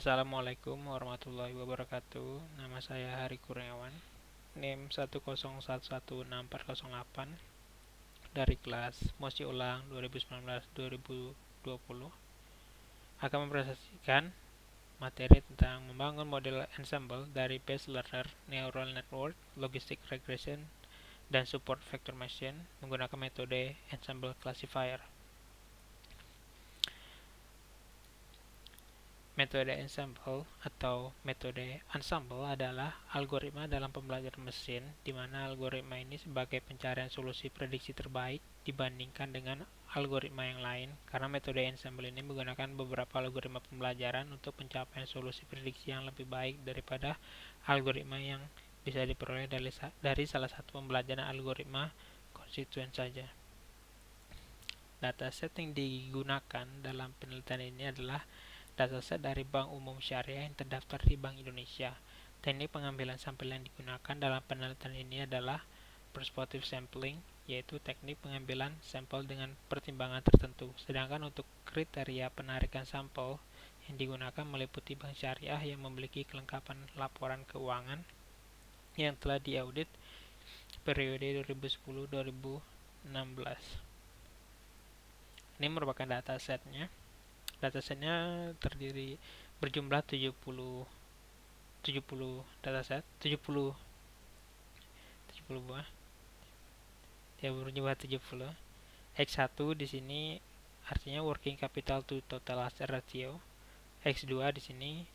Assalamualaikum warahmatullahi wabarakatuh. Nama saya Hari Kurniawan. NIM 101116408 dari kelas Mosi Ulang 2019-2020 akan mempresentasikan materi tentang membangun model ensemble dari Base Learner Neural Network, Logistic Regression, dan Support Vector Machine menggunakan metode Ensemble Classifier. Metode ensemble atau metode ensemble adalah algoritma dalam pembelajaran mesin di mana algoritma ini sebagai pencarian solusi prediksi terbaik dibandingkan dengan algoritma yang lain karena metode ensemble ini menggunakan beberapa algoritma pembelajaran untuk pencapaian solusi prediksi yang lebih baik daripada algoritma yang bisa diperoleh dari salah satu pembelajaran algoritma konstituen saja. Dataset yang digunakan dalam penelitian ini adalah dataset dari Bank Umum Syariah yang terdaftar di Bank Indonesia. Teknik pengambilan sampel yang digunakan dalam penelitian ini adalah prospective sampling, yaitu teknik pengambilan sampel dengan pertimbangan tertentu. Sedangkan untuk kriteria penarikan sampel yang digunakan meliputi bank syariah yang memiliki kelengkapan laporan keuangan yang telah diaudit periode 2010-2016. Ini merupakan datasetnya. Datasetnya terdiri berjumlah 70 dataset, 70 buah. Ya, berjumlah 70. X1 di sini artinya working capital to total asset ratio. X2 di sini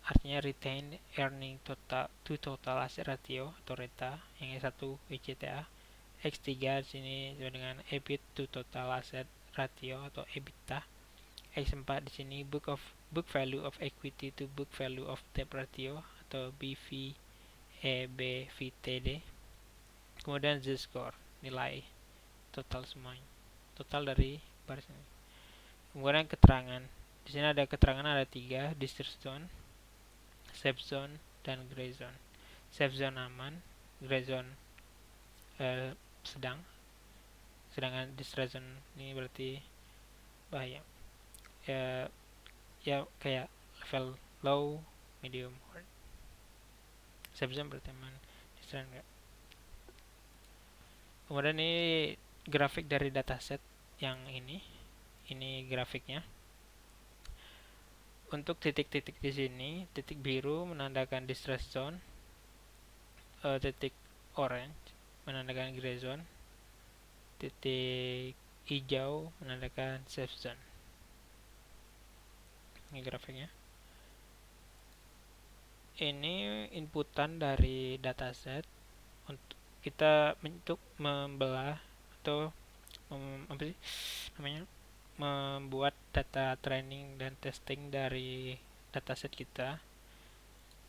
artinya retained earning to total asset ratio atau RETA, yang S1 WCTA. X3 di sini sesuai dengan EBIT to total asset ratio atau EBITDA. X4 di sini book value of equity to book value of debt ratio atau BVEBVTD. Kemudian Z-score, nilai total semuanya, total dari baris ini. Kemudian keterangan. Di sini ada keterangan, ada 3: distress zone, safe zone, dan gray zone. Safe zone aman, gray zone sedang, sedangkan distress zone ini berarti bahaya. Ya kayak level low, medium, hard. Safe zone berarti aman, distress enggak. Kemudian ini grafik dari dataset yang ini grafiknya. Untuk titik-titik di sini, titik biru menandakan distress zone, titik orange menandakan gray zone, titik hijau menandakan safe zone. Ini grafiknya. Ini inputan dari dataset untuk kita membelah atau membuat data training dan testing dari dataset kita.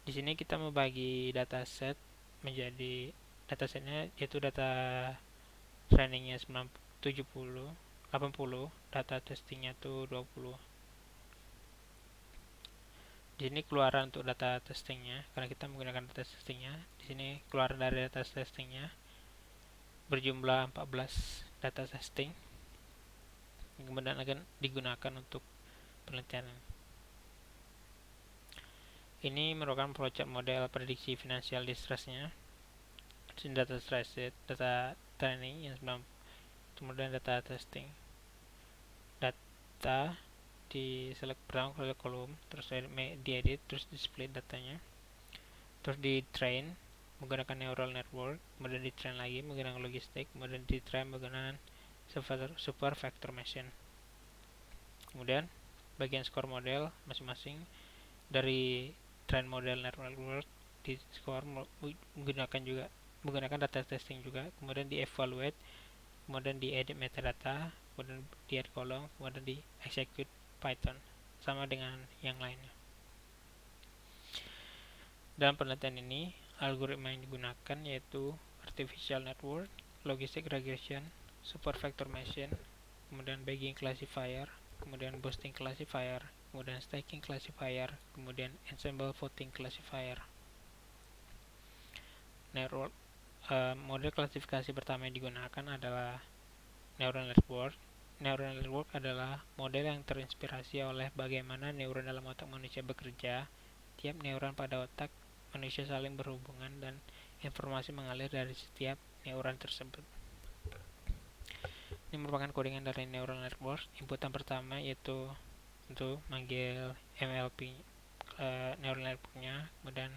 Di sini kita membagi dataset menjadi datasetnya yaitu data trainingnya 70, 80, data testingnya tuh 20. Di sini keluaran untuk data testingnya, karena kita menggunakan data testingnya. Di sini keluaran dari data testingnya berjumlah 14 data testing yang kemudian akan digunakan untuk penelitian. Ini merupakan flowchart model prediksi financial distressnya. Data stress, data training yang 90, kemudian data testing. Data di select pertama kali kolom, terus diedit, terus di split datanya, terus di train menggunakan neural network, kemudian di train lagi menggunakan logistik, kemudian di train menggunakan super vector machine. Kemudian bagian score model masing-masing dari train model neural network di score menggunakan data testing juga, kemudian di evaluate, kemudian di edit metadata, kemudian di add kolom, kemudian di execute Python, sama dengan yang lainnya. Dalam penelitian ini, algoritma yang digunakan yaitu artificial network, logistic regression, super vector machine, kemudian Bayesian classifier, kemudian boosting classifier, kemudian stacking classifier, kemudian ensemble voting classifier. Model klasifikasi pertama yang digunakan adalah neural network. neural network adalah model yang terinspirasi oleh bagaimana neuron dalam otak manusia bekerja. Tiap neuron pada otak manusia saling berhubungan dan informasi mengalir dari setiap neuron tersebut. Ini merupakan codingan dari neural network. Inputan pertama yaitu untuk manggil MLP neural networknya, kemudian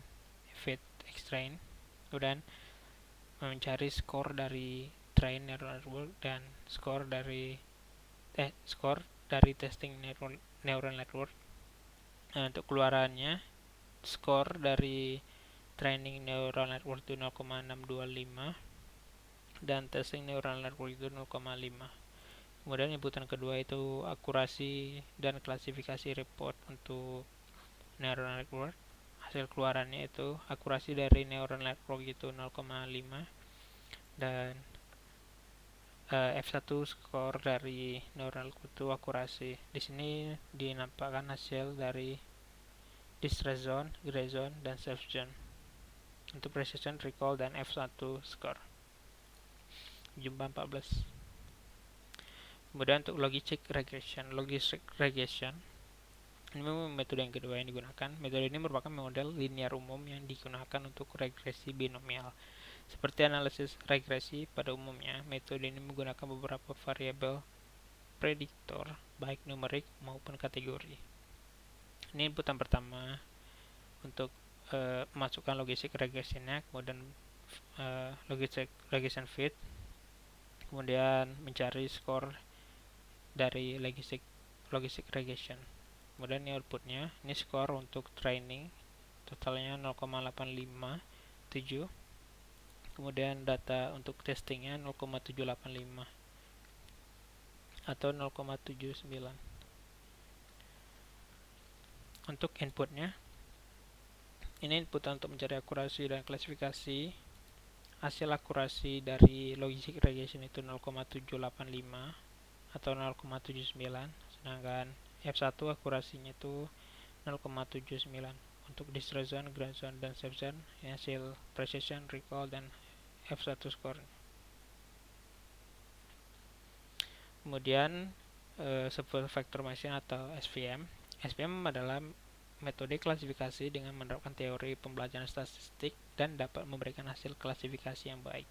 feed extrain, kemudian mencari skor dari train neural network dan skor dari testing neural network. Nah, untuk keluarannya skor dari training neural network itu 0,625 dan testing neural network itu 0,5. Kemudian inputan kedua itu akurasi dan klasifikasi report untuk neural network. Hasil keluarannya itu akurasi dari neural network itu 0,5 dan F1 skor dari neural network itu akurasi. Di sini dinampakkan hasil dari distress zone, gray zone, dan safe zone. Untuk precision, recall, dan F1 skor. Jumlah 14. Kemudian untuk logistic regression ini metode yang kedua yang digunakan. Metode ini merupakan model linear umum yang digunakan untuk regresi binomial. Seperti analisis regresi pada umumnya, metode ini menggunakan beberapa variabel prediktor, baik numerik maupun kategori. Ini inputan pertama untuk memasukkan logistic regressionnya, kemudian logistic regression fit, kemudian mencari skor dari logistic regression. Kemudian ini outputnya, ini skor untuk training totalnya 0,857, kemudian data untuk testingnya 0,785 atau 0,79. Untuk inputnya, ini input untuk mencari akurasi dan klasifikasi. Hasil akurasi dari logistic regression itu 0,785 atau 0,79, sedangkan F1 akurasinya itu 0,79. Untuk distress zone, gray zone, dan safe zone, hasil precision, recall, dan F1 score. Kemudian super vector machine atau SVM. SVM adalah metode klasifikasi dengan menerapkan teori pembelajaran statistik dan dapat memberikan hasil klasifikasi yang baik.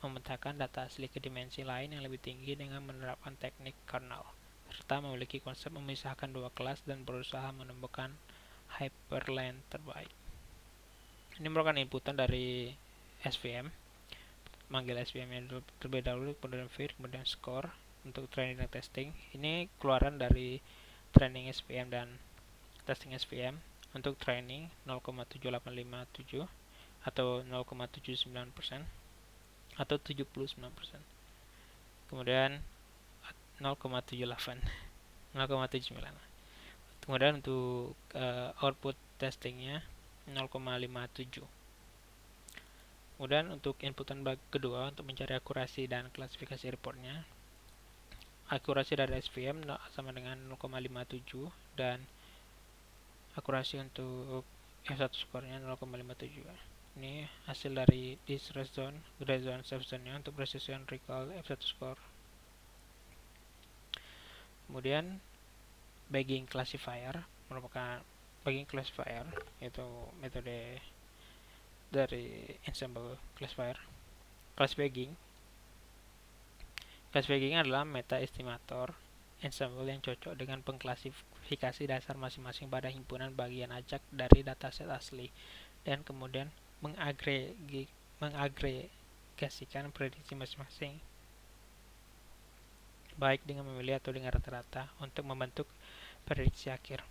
Memetakan data asli ke dimensi lain yang lebih tinggi dengan menerapkan teknik kernel, serta memiliki konsep memisahkan dua kelas dan berusaha menemukan hyperlink terbaik. Ini merupakan inputan dari SVM. Manggil SVM-nya terlebih dahulu, kemudian feed, kemudian score untuk training dan testing. Ini keluaran dari training SVM dan testing SVM. Untuk training 0,7857 atau 0,79% atau 79%. Kemudian 0,78, 0,79. Kemudian untuk output testingnya 0,57. Kemudian untuk inputan kedua untuk mencari akurasi dan klasifikasi reportnya, akurasi dari SVM sama dengan 0,57 dan akurasi untuk F1 skornya 0,57. Ini hasil dari distress zone, gray zone, safe zone-nya untuk precision, recall, F1 score. Kemudian bagging classifier merupakan bagging classifier, yaitu metode dari ensemble classifier. Class bagging adalah meta estimator ensemble yang cocok dengan pengklasifikasi dasar masing-masing pada himpunan bagian acak dari dataset asli dan kemudian mengagregasikan prediksi masing-masing, baik dengan memilih atau dengan rata-rata, untuk membentuk prediksi akhir.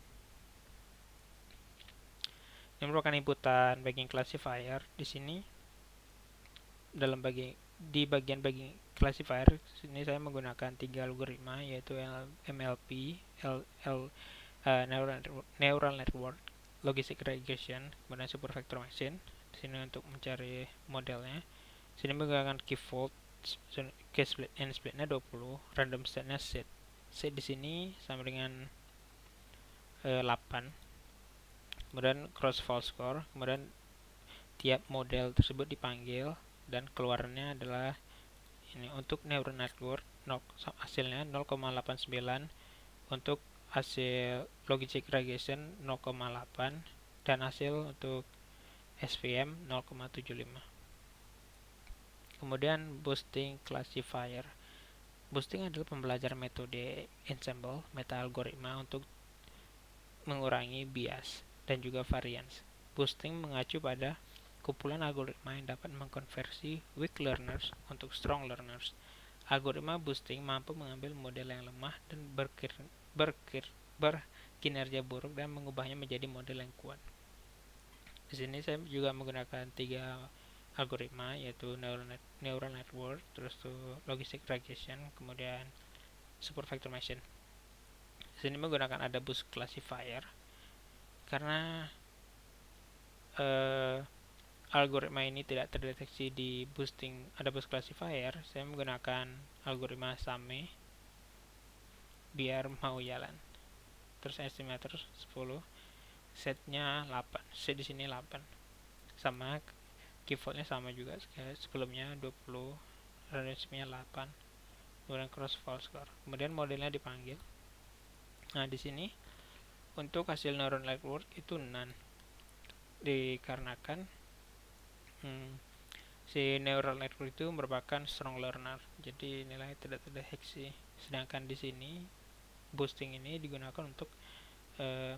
Ini merupakan inputan bagging classifier. Di sini di bagian bagging classifier ini saya menggunakan 3 algoritma, yaitu MLP, neural network, logistic regression, kemudian super vector machine. Di sini untuk mencari modelnya. Di sini menggunakan key fold, case split and splitnya 20, random setnya set di sini sama dengan 8. Kemudian cross false score, kemudian tiap model tersebut dipanggil dan keluarnya adalah ini. Untuk neural network hasilnya 0,89, untuk hasil logistic regression 0,8, dan hasil untuk SVM 0,75. Kemudian boosting classifier. Boosting adalah pembelajaran metode ensemble meta algoritma untuk mengurangi bias dan juga variance. Boosting mengacu pada kumpulan algoritma yang dapat mengkonversi weak learners untuk strong learners. Algoritma boosting mampu mengambil model yang lemah dan berkinerja buruk dan mengubahnya menjadi model yang kuat. Di sini saya juga menggunakan 3 algoritma, yaitu neural network, terus tuh logistic regression, kemudian supervector machine. Di sini menggunakan ada boost classifier karena algoritma ini tidak terdeteksi di ada boost classifier. Saya menggunakan algoritma SAME biar mau jalan. Terus estimator 10, setnya 8, set di sini 8, sama keyfoldnya sama juga sebelumnya 20, randomnya 8, kemudian cross false score, kemudian modelnya dipanggil. Nah, di sini untuk hasil neural network itu none, dikarenakan si neural network itu merupakan strong learner, jadi nilai tidak terdeteksi. Sedangkan di sini boosting ini digunakan untuk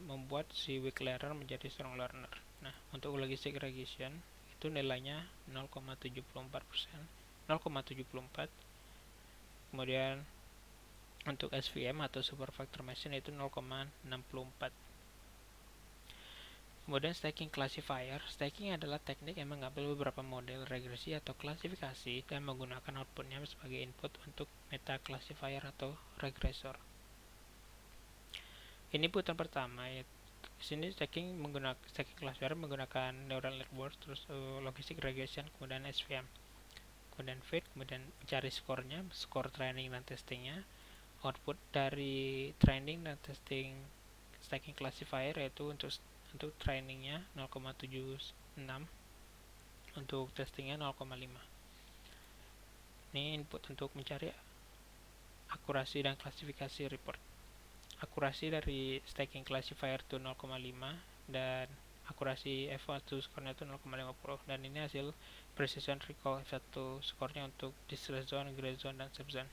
membuat si weak learner menjadi strong learner. Nah, untuk logistic regression itu nilainya 0,74%, 0,74. Kemudian untuk SVM atau supervector machine itu 0,64. Kemudian stacking classifier. Stacking adalah teknik yang mengambil beberapa model regresi atau klasifikasi dan menggunakan outputnya sebagai input untuk meta classifier atau regresor. Ini putaran pertama, ya. Di sini stacking classifier menggunakan neural network, terus logistic regression, kemudian SVM, kemudian fit, kemudian mencari skornya, skor training dan testingnya. Output dari training dan testing stacking classifier yaitu untuk trainingnya 0,76, untuk testingnya 0,5. Ini input untuk mencari akurasi dan klasifikasi report. Akurasi dari stacking classifier itu 0,5 dan akurasi F1 skornya itu 0,50, dan ini hasil precision recall F1 skornya untuk distress zone, gray zone, dan subzone.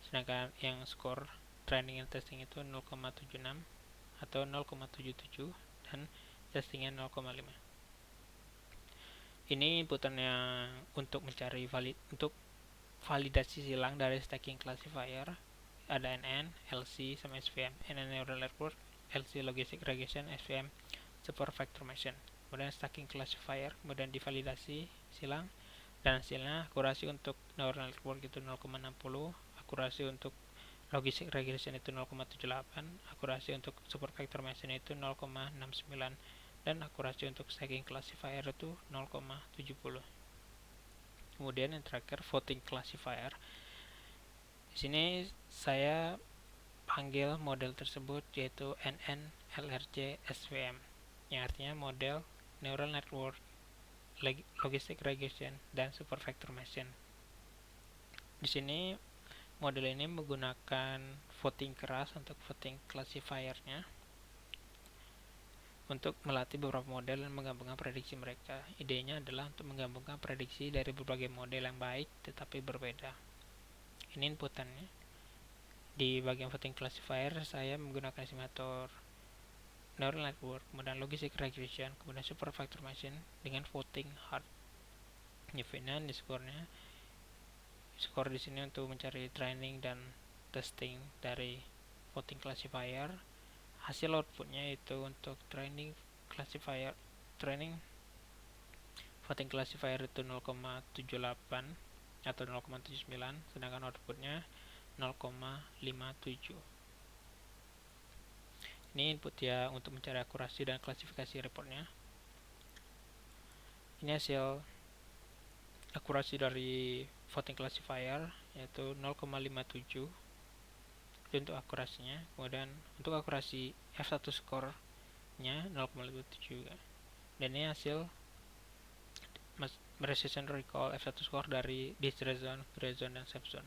Sedangkan yang skor training dan testing itu 0,76 atau 0,77 dan testingnya 0,5. Ini inputannya untuk mencari untuk validasi silang dari stacking classifier. Ada NN, LC, sama SVM. NN neural network, LC logistic regression, SVM supervector machine. Kemudian stacking classifier, kemudian divalidasi silang, dan hasilnya akurasi untuk neural network itu 0,60, akurasi untuk logistic regression itu 0,78, akurasi untuk supervector machine itu 0,69, dan akurasi untuk stacking classifier itu 0,70. Kemudian yang terakhir voting classifier. Di sini saya panggil model tersebut yaitu NN LRC SVM, yang artinya model neural network, logistic regression, dan supervector machine. Di sini model ini menggunakan voting keras untuk voting classifiernya untuk melatih beberapa model dan menggabungkan prediksi mereka. Idenya adalah untuk menggabungkan prediksi dari berbagai model yang baik tetapi berbeda. Ini inputannya. Di bagian voting classifier saya menggunakan estimator neural network, kemudian logistic regression, kemudian supervector machine dengan voting hard. Ini skornya. Skor di sini untuk mencari training dan testing dari voting classifier. Hasil outputnya itu untuk training voting classifier itu 0,78 atau 0,79, sedangkan outputnya 0,57. Ini input ya untuk mencari akurasi dan klasifikasi reportnya. Ini hasil akurasi dari voting classifier yaitu 0,57 untuk akurasinya. Kemudian untuk akurasi F1 skornya 0,57 juga. Dan ini hasil precision recall F1 score dari distress zone, gray zone, dan subzone.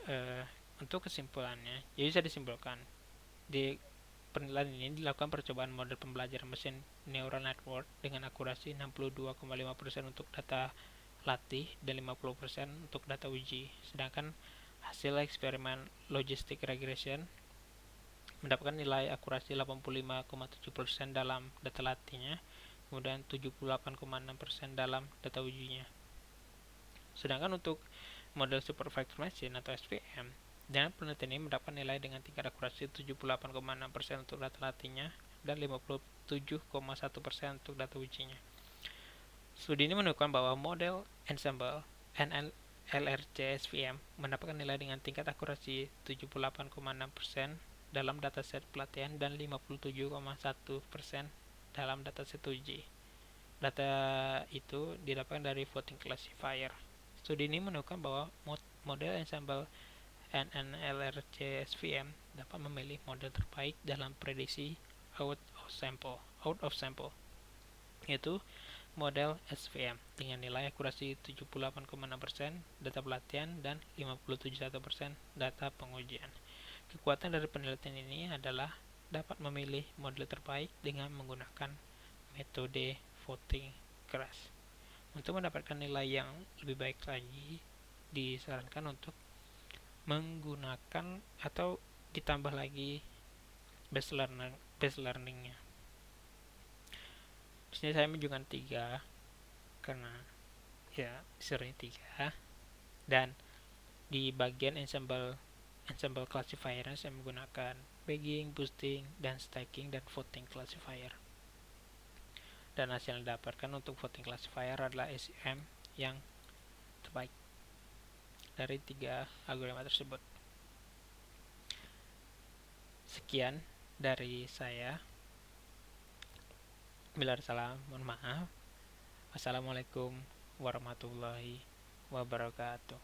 Eh, untuk kesimpulannya, jadi bisa disimpulkan di penilaian ini dilakukan percobaan model pembelajaran mesin neural network dengan akurasi 62,5% untuk data latih dan 50% untuk data uji. Sedangkan hasil eksperimen logistic regression mendapatkan nilai akurasi 85,7% dalam data latihnya, kemudian 78,6% dalam data ujinya. Sedangkan untuk model supervised machine atau SVM, dengan penelitian ini mendapat nilai dengan tingkat akurasi 78,6% untuk data latihnya dan 57,1% untuk data ujinya. Studi ini menunjukkan bahwa model ensemble NLRC SVM mendapatkan nilai dengan tingkat akurasi 78,6% dalam dataset pelatihan dan 57,1% dalam dataset uji. Data itu didapatkan dari voting classifier. Studi ini menunjukkan bahwa model ensemble NNLRC SVM dapat memilih model terbaik dalam prediksi out of sample, yaitu model SVM dengan nilai akurasi 78,6% data pelatihan dan 57,1% data pengujian. Kekuatan dari penelitian ini adalah dapat memilih model terbaik dengan menggunakan metode voting keras. Untuk mendapatkan nilai yang lebih baik lagi, disarankan untuk menggunakan atau ditambah lagi base learningnya. Di sini saya menunjukkan 3 karena ya disuruhnya 3, dan di bagian ensemble classifier saya menggunakan bagging, boosting, dan stacking dan voting classifier. Dan hasil yang didapatkan untuk voting classifier adalah SVM yang terbaik dari 3 algoritma tersebut. Sekian dari saya. Bila ada salah, mohon maaf. Wassalamualaikum warahmatullahi wabarakatuh.